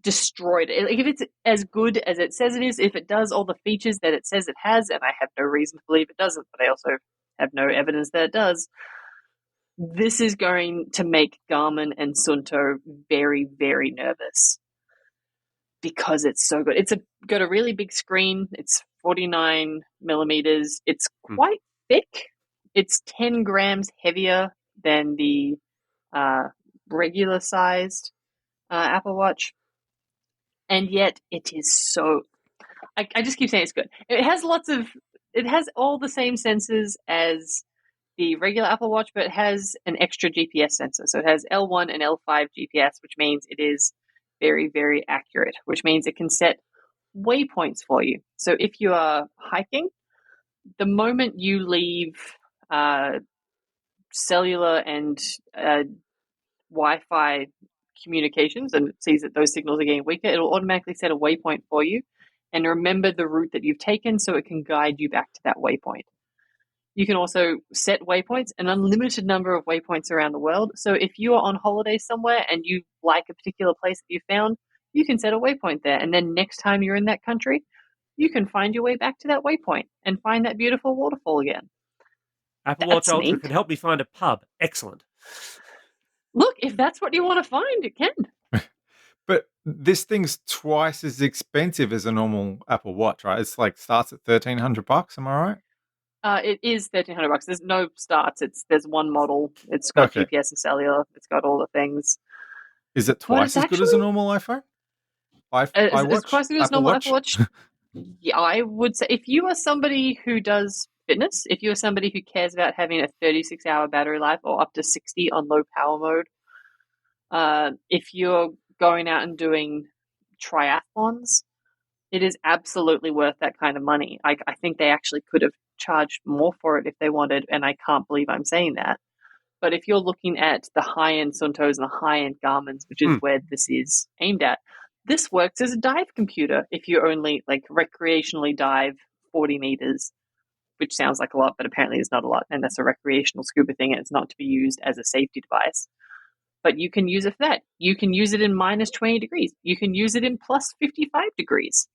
destroyed it. If it's as good as it says it is, if it does all the features that it says it has, and I have no reason to believe it doesn't, but I also have no evidence that it does, this is going to make Garmin and Sunto very, very nervous because it's so good. It's got a really big screen. It's 49 millimeters. It's quite thick. It's 10 grams heavier than the regular sized Apple Watch. And yet it is so, I just keep saying it's good. It has all the same sensors as the regular Apple Watch, but it has an extra GPS sensor. So it has L1 and L5 GPS, which means it is very, very accurate, which means it can set waypoints for you. So if you are hiking, the moment you leave cellular and Wi-Fi communications and it sees that those signals are getting weaker, it'll automatically set a waypoint for you and remember the route that you've taken so it can guide you back to that waypoint. You can also set waypoints, an unlimited number of waypoints around the world. So if you are on holiday somewhere and you like a particular place that you found, you can set a waypoint there. And then next time you're in that country, you can find your way back to that waypoint and find that beautiful waterfall again. Apple Watch Ultra can help me find a pub. Excellent. Look, if that's what you want to find, it can. But this thing's twice as expensive as a normal Apple Watch, right? It's like starts at $1,300. Am I right? It is $1,300. There's no starts. There's one model. It's got Okay. GPS and cellular. It's got all the things. Is it But twice it's as good as a actually normal iPhone? it's iWatch? quite as good as Apple normal Watch? Apple Watch. Yeah, I would say if you are somebody who does fitness, if you're somebody who cares about having a 36-hour battery life or up to 60 on low power mode, if you're going out and doing triathlons, it is absolutely worth that kind of money. I think they actually could have charged more for it if they wanted, and I can't believe I'm saying that. But if you're looking at the high-end Suntos and the high-end Garmins, which is where this is aimed at, this works as a dive computer if you only like recreationally dive 40 meters, which sounds like a lot, but apparently it's not a lot, and that's a recreational scuba thing, and it's not to be used as a safety device. But you can use it for that. You can use it in minus 20 degrees. You can use it in plus 55 degrees.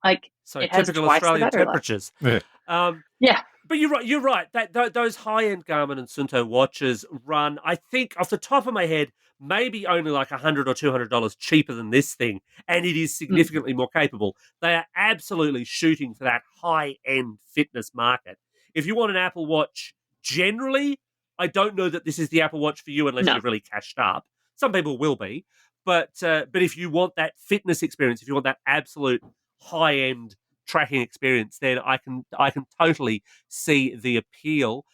Like, So it has typical twice the Australian battery life. temperatures. Yeah. Yeah. But you're right. Those high-end Garmin and Sunto watches run, I think, off the top of my head, maybe only like $100 or $200 cheaper than this thing, and it is significantly more capable. They are absolutely shooting for that high-end fitness market. If you want an Apple Watch, generally, I don't know that this is the Apple Watch for you unless No. you've really cashed up. Some people will be, but if you want that fitness experience, if you want that absolute high-end tracking experience, then I can totally see the appeal.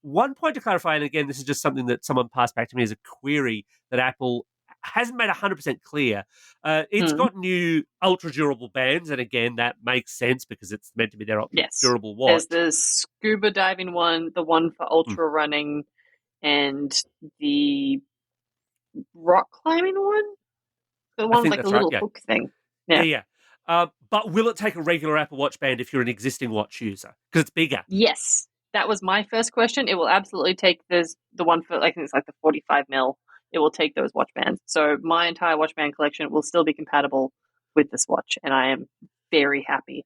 One point to clarify, and again, this is just something that someone passed back to me as a query that Apple hasn't made 100% clear. It's got new ultra durable bands, and again, that makes sense because it's meant to be their ultra durable watch. There's the scuba diving one, the one for ultra running, and the rock climbing one. The one with like a little hook thing. Yeah. But will it take a regular Apple Watch band if you're an existing watch user? Because it's bigger. Yes. That was my first question. It will absolutely take the one for, I think it's like the 45 mil. It will take those watch bands. So my entire watch band collection will still be compatible with this watch, and I am very happy.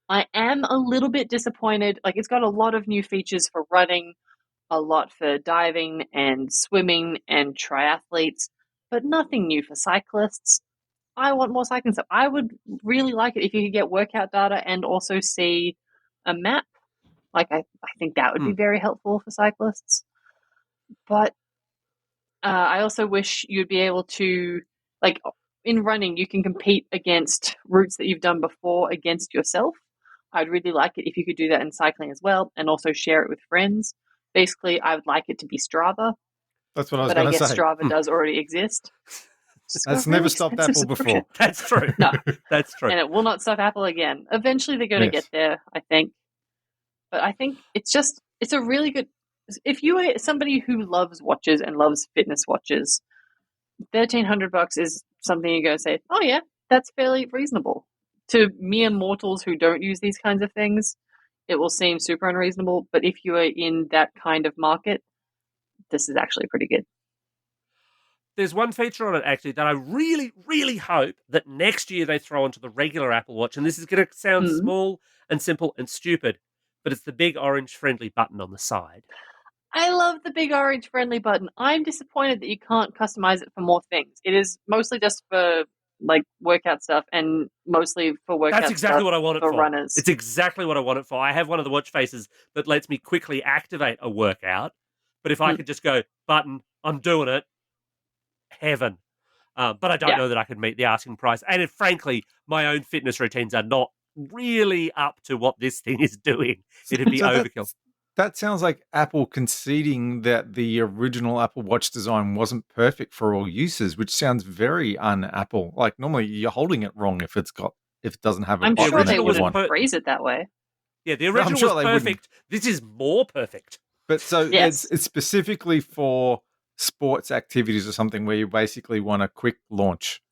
I am a little bit disappointed. Like, it's got a lot of new features for running, a lot for diving and swimming and triathletes, but nothing new for cyclists. I want more cycling stuff. I would really like it if you could get workout data and also see a map. Like, I think that would be very helpful for cyclists. But I also wish you'd be able to, like, in running, you can compete against routes that you've done before against yourself. I'd really like it if you could do that in cycling as well, and also share it with friends. Basically, I would like it to be Strava. That's what I was going to say. But I guess Strava does already exist. That's never stopped Apple before. That's true. No. That's true. And it will not stop Apple again. Eventually they're going to get there, I think. But I think it's a really good... If you are somebody who loves watches and loves fitness watches, $1,300 is something you're going to say, oh yeah, that's fairly reasonable. To mere mortals who don't use these kinds of things, it will seem super unreasonable. But if you are in that kind of market, this is actually pretty good. There's one feature on it, actually, that I really, really hope that next year they throw onto the regular Apple Watch, and this is going to sound small and simple and stupid, but it's the big orange friendly button on the side. I love the big orange friendly button. I'm disappointed that you can't customize it for more things. It is mostly just for, like, workout stuff, and mostly for workout stuff. That's exactly what I want it for. Runners. It's exactly what I want it for. I have one of the watch faces that lets me quickly activate a workout, but if I could just go, button, I'm doing it, heaven. But I don't know that I could meet the asking price. And frankly, my own fitness routines are not really up to what this thing is doing. It'd be overkill. That sounds like Apple conceding that the original Apple Watch design wasn't perfect for all uses, which sounds very un-Apple. Like, normally you're holding it wrong if it doesn't have a I'm button. sure they wouldn't phrase it that way. Yeah, the original was perfect. This is more perfect. But so it's specifically for sports activities or something where you basically want a quick launch.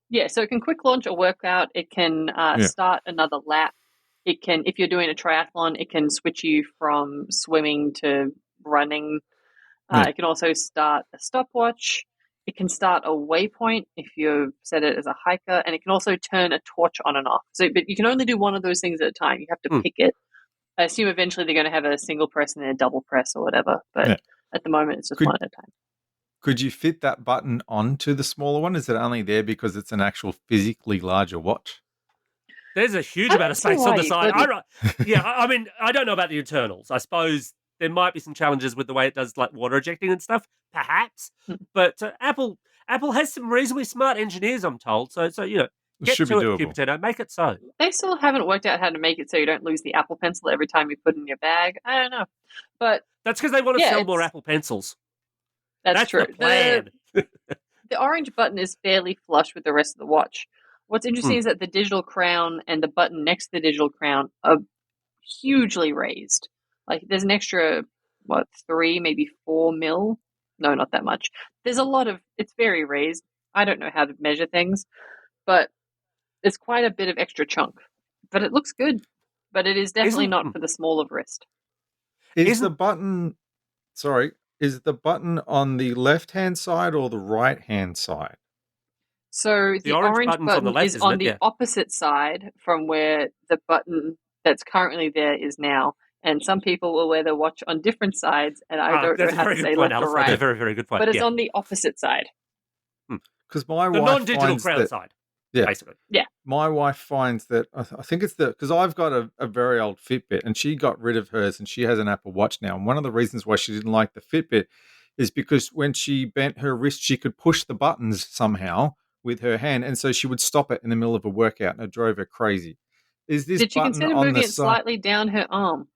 Yeah, so it can quick launch a workout. It can start another lap. It can, if you're doing a triathlon, it can switch you from swimming to running. It can also start a stopwatch. It can start a waypoint if you set it as a hiker, and it can also turn a torch on and off. So, but you can only do one of those things at a time. You have to pick it. I assume eventually they're going to have a single press and then a double press or whatever, but at the moment it's just one at a time. Could you fit that button onto the smaller one? Is it only there because it's an actual physically larger watch? There's a huge I amount don't of see space why on the you side. couldn't. I mean, I don't know about the internals. I suppose there might be some challenges with the way it does like water ejecting and stuff, perhaps. But Apple has some reasonably smart engineers, I'm told. So It get should be to it, doable. Cupertino. Make it so. They still haven't worked out how to make it so you don't lose the Apple Pencil every time you put it in your bag. I don't know. But That's because they want to yeah, sell more Apple Pencils. that's true. the plan. The orange button is fairly flush with the rest of the watch. What's interesting is that the digital crown and the button next to the digital crown are hugely raised. Like there's an extra, 3, maybe 4 mil? No, not that much. There's a lot of, it's very raised. I don't know how to measure things, but it's quite a bit of extra chunk. But it looks good. But it is definitely not for the small of wrist. Is the button on the left-hand side or the right-hand side? So the orange button's button on the left, is isn't on it? the Yeah. opposite side from where the button that's currently there is now. And some people will wear their watch on different sides, and I don't know how to say left or right. That's a very, very good point. But it's on the opposite side. Because my the wife non-digital finds crown that, side, yeah, basically. Yeah. My wife finds that, I think it's because I've got a very old Fitbit and she got rid of hers and she has an Apple Watch now. And one of the reasons why she didn't like the Fitbit is because when she bent her wrist, she could push the buttons somehow with her hand. And so she would stop it in the middle of a workout and it drove her crazy. Is this Did she button consider on moving the it side? slightly down her arm?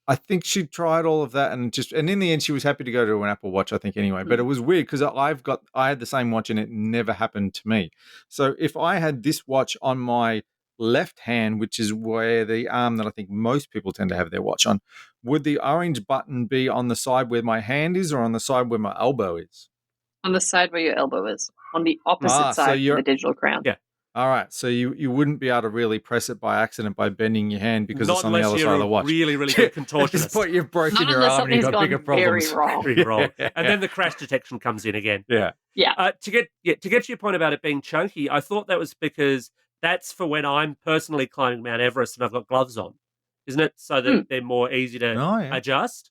I think she tried all of that and in the end she was happy to go to an Apple Watch, I think, anyway. But it was weird because I had the same watch and it never happened to me. So if I had this watch on my left hand, which is where the arm that I think most people tend to have their watch on, would the orange button be on the side where my hand is or on the side where my elbow is? On the side where your elbow is. On the opposite side from the digital crown. Yeah. All right, so you wouldn't be able to really press it by accident by bending your hand because it's on the other side of the watch. Really, really good contortionist. At this point, you've broken Not your unless arm and you've something's got bigger gone problems. very wrong. Very wrong. And then the crash detection comes in again. Yeah. To get to your point about it being chunky, I thought that was because that's for when I'm personally climbing Mount Everest and I've got gloves on, isn't it? So that they're more easy to adjust.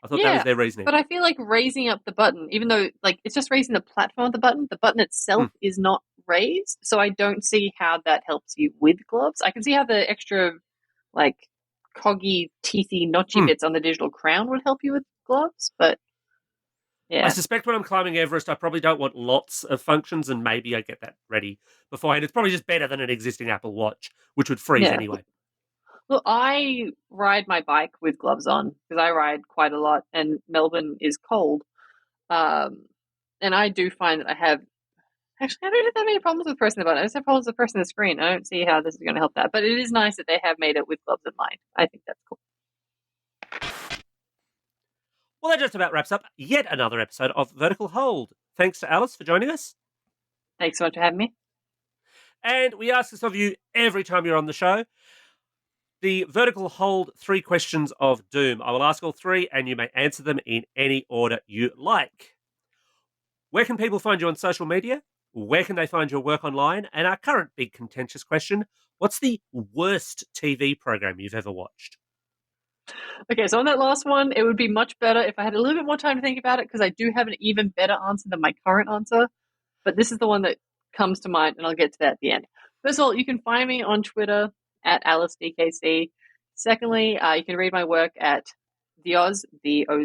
I thought that was their reasoning. But I feel like raising up the button, even though it's just raising the platform of the button itself is not raised. So I don't see how that helps you with gloves. I can see how the extra coggy, teethy, notchy bits on the digital crown would help you with gloves, but yeah. I suspect when I'm climbing Everest, I probably don't want lots of functions, and maybe I get that ready beforehand. It's probably just better than an existing Apple Watch, which would freeze anyway. Look, I ride my bike with gloves on because I ride quite a lot, and Melbourne is cold. And I do find that I don't have that many problems with pressing the button. I just have problems with pressing the screen. I don't see how this is going to help that. But it is nice that they have made it with gloves in mind. I think that's cool. Well, that just about wraps up yet another episode of Vertical Hold. Thanks to Alice for joining us. Thanks so much for having me. And we ask this of you every time you're on the show. The Vertical Hold 3 questions of doom. I will ask all 3 and you may answer them in any order you like. Where can people find you on social media? Where can they find your work online? And our current big contentious question, what's the worst TV program you've ever watched? Okay, so on that last one, it would be much better if I had a little bit more time to think about it because I do have an even better answer than my current answer. But this is the one that comes to mind, and I'll get to that at the end. First of all, you can find me on Twitter at AliceDKC. Secondly, you can read my work at theoz.com.au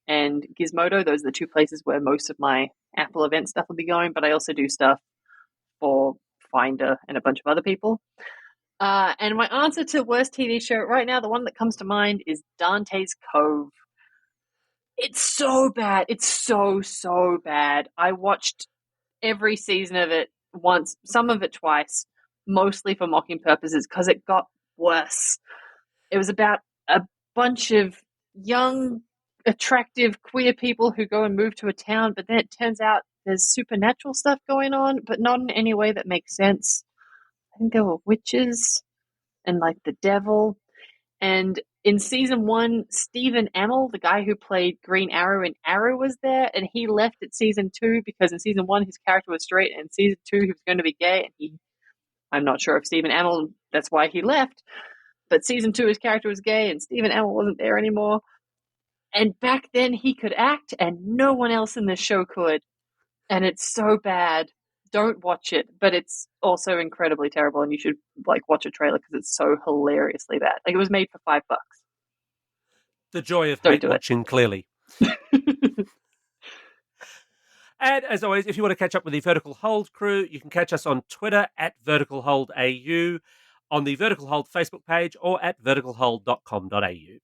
and Gizmodo. Those are the 2 places where most of my Apple event stuff will be going, but I also do stuff for Finder and a bunch of other people. And my answer to worst TV show right now, the one that comes to mind is Dante's Cove. It's so bad. It's so, so bad. I watched every season of it once, some of it twice, mostly for mocking purposes because it got worse. It was about a bunch of young, attractive, queer people who go and move to a town, but then it turns out there's supernatural stuff going on, but not in any way that makes sense. I think there were witches and the devil. And in season 1, Stephen Amell, the guy who played Green Arrow in Arrow, was there, and he left at season 2 because in season 1 his character was straight, and in season 2 he was going to be gay, and I'm not sure if Stephen Amell, that's why he left, but season 2 his character was gay, and Stephen Amell wasn't there anymore. And back then he could act and no one else in the show could. And it's so bad. Don't watch it, but it's also incredibly terrible, and you should watch a trailer because it's so hilariously bad. It was made for $5. The joy of Don't hate do it. watching, clearly. And as always, if you want to catch up with the Vertical Hold crew, you can catch us on Twitter at VerticalHoldAU, on the Vertical Hold Facebook page, or at verticalhold.com.au.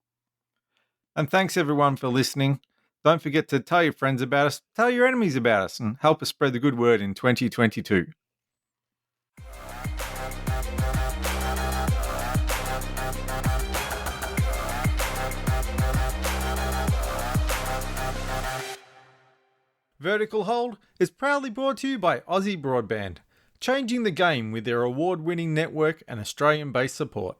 And thanks everyone for listening. Don't forget to tell your friends about us, tell your enemies about us, and help us spread the good word in 2022. Vertical Hold is proudly brought to you by Aussie Broadband, changing the game with their award-winning network and Australian-based support.